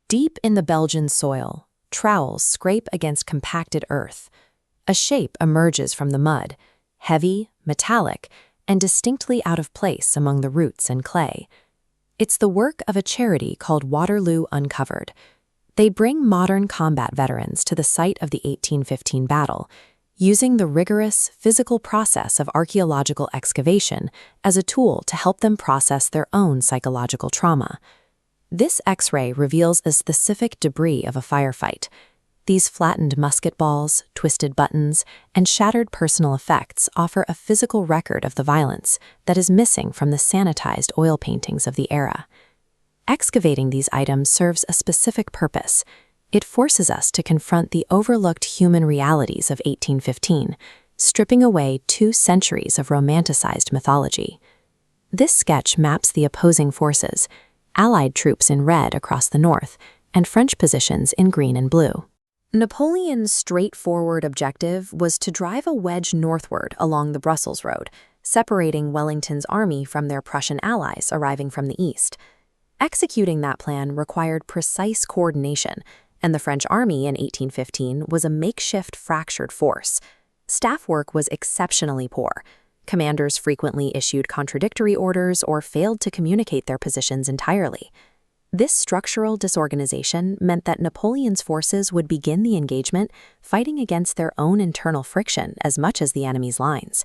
Deep in the Belgian soil, trowels scrape against compacted earth. A shape emerges from the mud, heavy, metallic, and distinctly out of place among the roots and clay. It's the work of a charity called Waterloo Uncovered. They bring modern combat veterans to the site of the 1815 battle, using the rigorous physical process of archaeological excavation as a tool to help them process their own psychological trauma. This X-ray reveals a specific debris of a firefight. These flattened musket balls, twisted buttons, and shattered personal effects offer a physical record of the violence that is missing from the sanitized oil paintings of the era. Excavating these items serves a specific purpose. It forces us to confront the overlooked human realities of 1815, stripping away 2 centuries of romanticized mythology. This sketch maps the opposing forces, Allied troops in red across the north, and French positions in green and blue. Napoleon's straightforward objective was to drive a wedge northward along the Brussels road, separating Wellington's army from their Prussian allies arriving from the east. Executing that plan required precise coordination, and the French army in 1815 was a makeshift fractured force. Staff work was exceptionally poor. Commanders frequently issued contradictory orders or failed to communicate their positions entirely. This structural disorganization meant that Napoleon's forces would begin the engagement fighting against their own internal friction as much as the enemy's lines.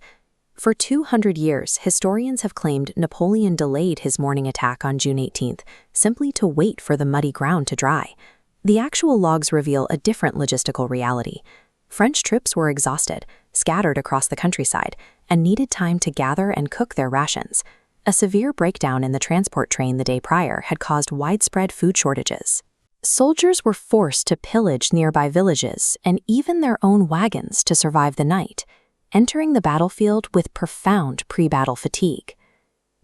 For 200 years, historians have claimed Napoleon delayed his morning attack on June 18th simply to wait for the muddy ground to dry. The actual logs reveal a different logistical reality. French troops were exhausted, scattered across the countryside, and needed time to gather and cook their rations. A severe breakdown in the transport train the day prior had caused widespread food shortages. Soldiers were forced to pillage nearby villages and even their own wagons to survive the night, entering the battlefield with profound pre-battle fatigue.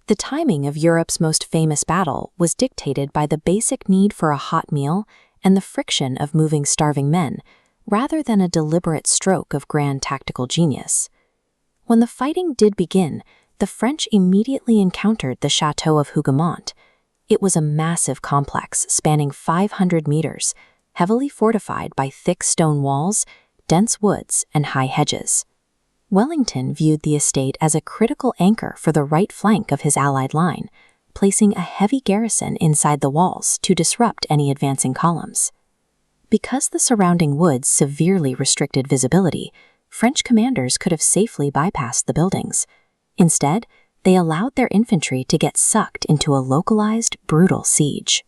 The timing of Europe's most famous battle was dictated by the basic need for a hot meal and the friction of moving starving men, rather than a deliberate stroke of grand tactical genius. When the fighting did begin, the French immediately encountered the Chateau of Hougoumont. It was a massive complex spanning 500 meters, heavily fortified by thick stone walls, dense woods, and high hedges. Wellington viewed the estate as a critical anchor for the right flank of his Allied line, placing a heavy garrison inside the walls to disrupt any advancing columns. Because the surrounding woods severely restricted visibility, French commanders could have safely bypassed the buildings. Instead, they allowed their infantry to get sucked into a localized, brutal siege.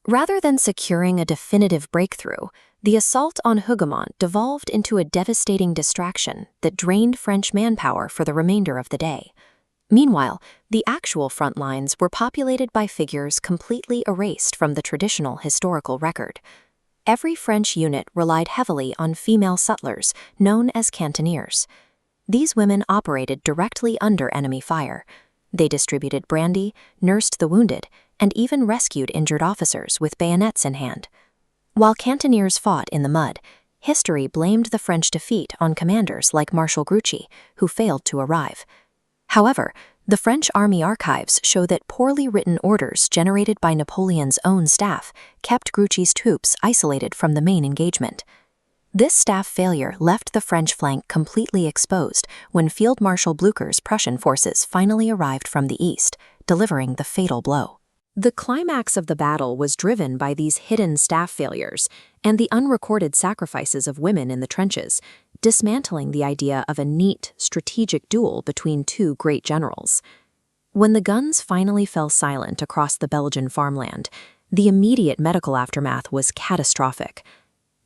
Rather than securing a definitive breakthrough, the assault on Hougoumont devolved into a devastating distraction that drained French manpower for the remainder of the day. Meanwhile, the actual front lines were populated by figures completely erased from the traditional historical record. Every French unit relied heavily on female sutlers, known as cannoneers. These women operated directly under enemy fire. They distributed brandy, nursed the wounded, and even rescued injured officers with bayonets in hand. While cannoneers fought in the mud, history blamed the French defeat on commanders like Marshal Grouchy, who failed to arrive. However, the French army archives show that poorly written orders generated by Napoleon's own staff kept Grouchy's troops isolated from the main engagement. This staff failure left the French flank completely exposed when Field Marshal Blücher's Prussian forces finally arrived from the east, delivering the fatal blow. The climax of the battle was driven by these hidden staff failures and the unrecorded sacrifices of women in the trenches, dismantling the idea of a neat, strategic duel between 2 great generals. When the guns finally fell silent across the Belgian farmland, the immediate medical aftermath was catastrophic.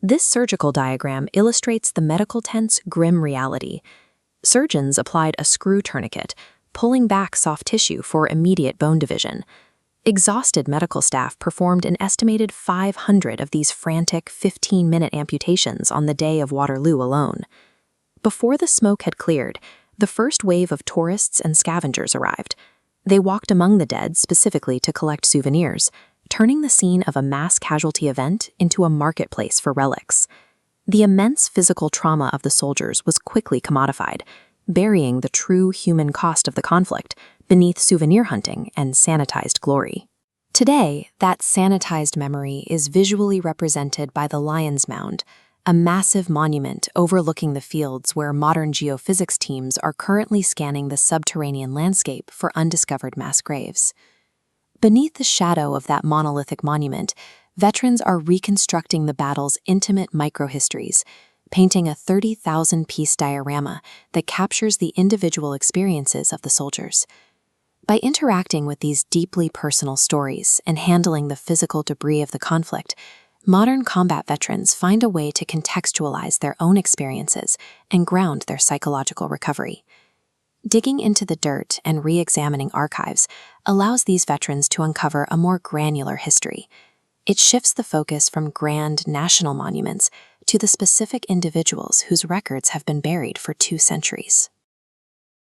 This surgical diagram illustrates the medical tent's grim reality. Surgeons applied a screw tourniquet, pulling back soft tissue for immediate bone division. Exhausted medical staff performed an estimated 500 of these frantic 15-minute amputations on the day of Waterloo alone. Before the smoke had cleared, the first wave of tourists and scavengers arrived. They walked among the dead specifically to collect souvenirs, turning the scene of a mass casualty event into a marketplace for relics. The immense physical trauma of the soldiers was quickly commodified, burying the true human cost of the conflict beneath souvenir hunting and sanitized glory. Today, that sanitized memory is visually represented by the Lion's Mound, a massive monument overlooking the fields where modern geophysics teams are currently scanning the subterranean landscape for undiscovered mass graves. Beneath the shadow of that monolithic monument, veterans are reconstructing the battle's intimate microhistories, painting a 30,000-piece diorama that captures the individual experiences of the soldiers. By interacting with these deeply personal stories and handling the physical debris of the conflict, modern combat veterans find a way to contextualize their own experiences and ground their psychological recovery. Digging into the dirt and re-examining archives allows these veterans to uncover a more granular history. It shifts the focus from grand national monuments to the specific individuals whose records have been buried for 2 centuries.